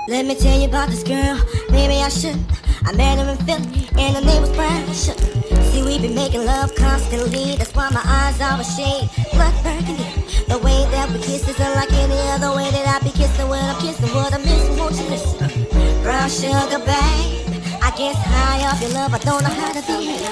Let me tell you about this girl, maybe I should. I met her in Philly, and her name was Brown Sugar. See, we been making love constantly, that's why my eyes are a shade blood burgundy. The way that we kiss isn't like any other way that I be kissing when I'm kissing what I miss, won't you listen? Brown sugar, babe, I guess high off your love, I don't know how to behave.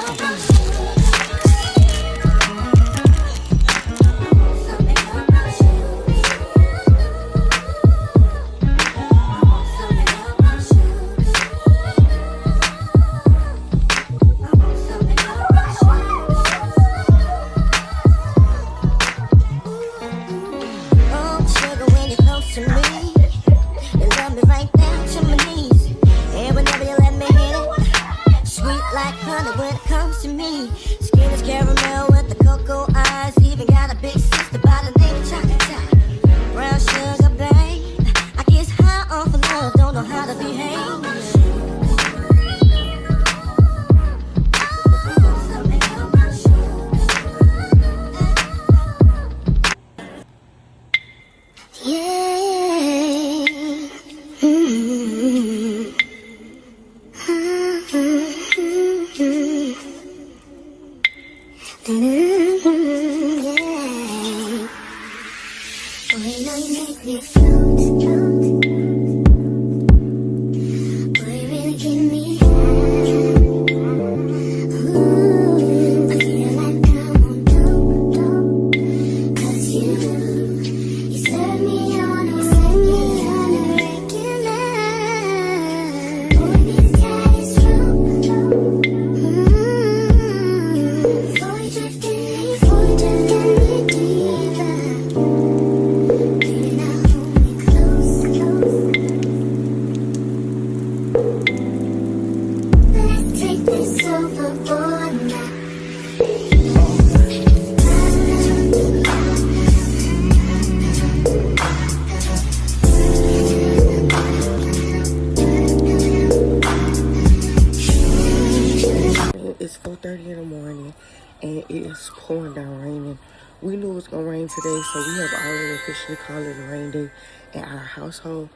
It's 4:30 in the morning and it is pouring down raining. We knew it was gonna rain today, so we have already officially called it a rain day at our household.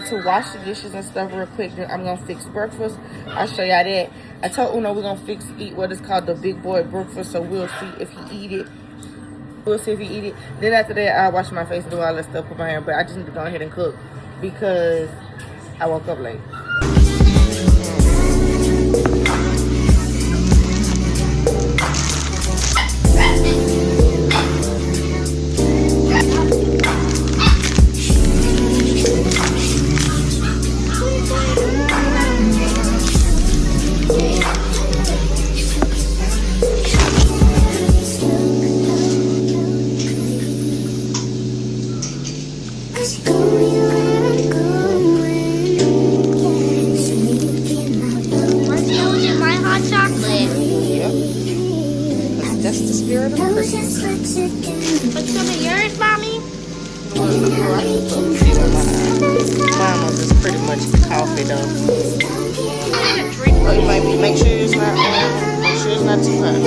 To wash the dishes and stuff real quick, then I'm gonna fix breakfast. I'll show y'all that. I told Uno we're gonna eat what is called the big boy breakfast, so we'll see if he eat it. We'll see if he eat it. Then after that, I'll wash my face, do all that stuff, put my hair, but I just need to go ahead and cook because I woke up late. Mama's is pretty much coffee though. Oh, you might be, make sure it's not too hot.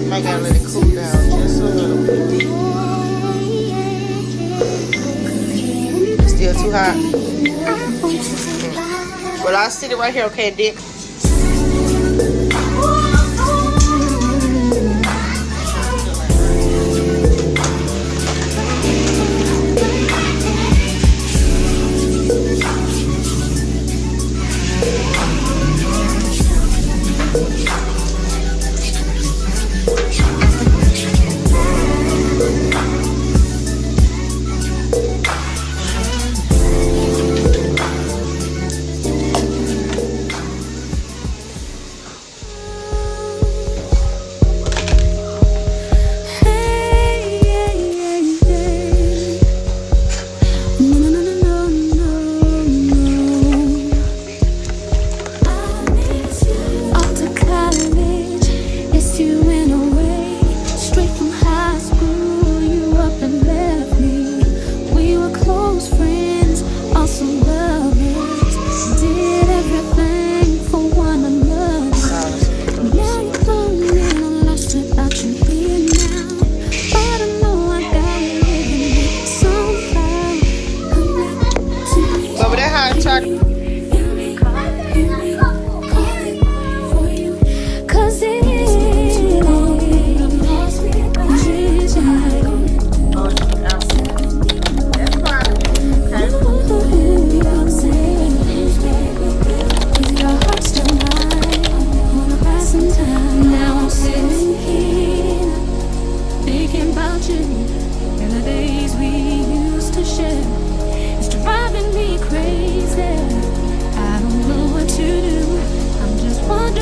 Might gotta let it cool down just a little bit. Still too hot. Well, I'll sit it right here, okay, Dick?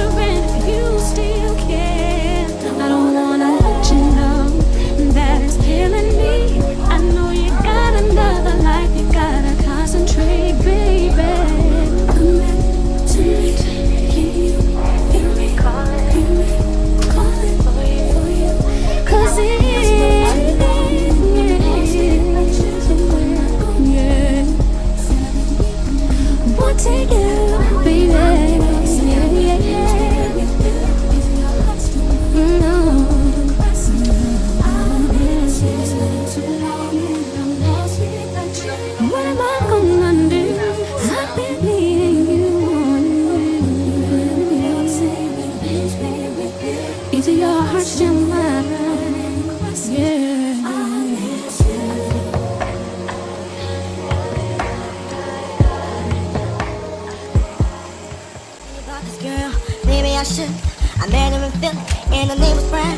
wondering if you still care. I don't wanna let you know that it's killing me. I know you got another life, you gotta concentrate, baby. Come back to me. Can you hear me calling for you? 'Cause want to you, baby. No. What am I gonna do? I've been needing you. Either your heart still mine. Yeah. I met him in Philly, and her name was Brian.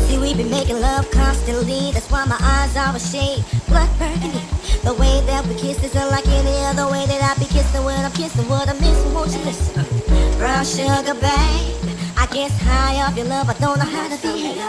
See, we been making love constantly. That's why my eyes are a shade blood burgundy. The way that we kiss isn't like any other way that I be kissing when I'm kissing what I'm missing. Won't you listen? Brown sugar, babe. I guess high off your love, I don't know how to behave.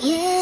Yeah.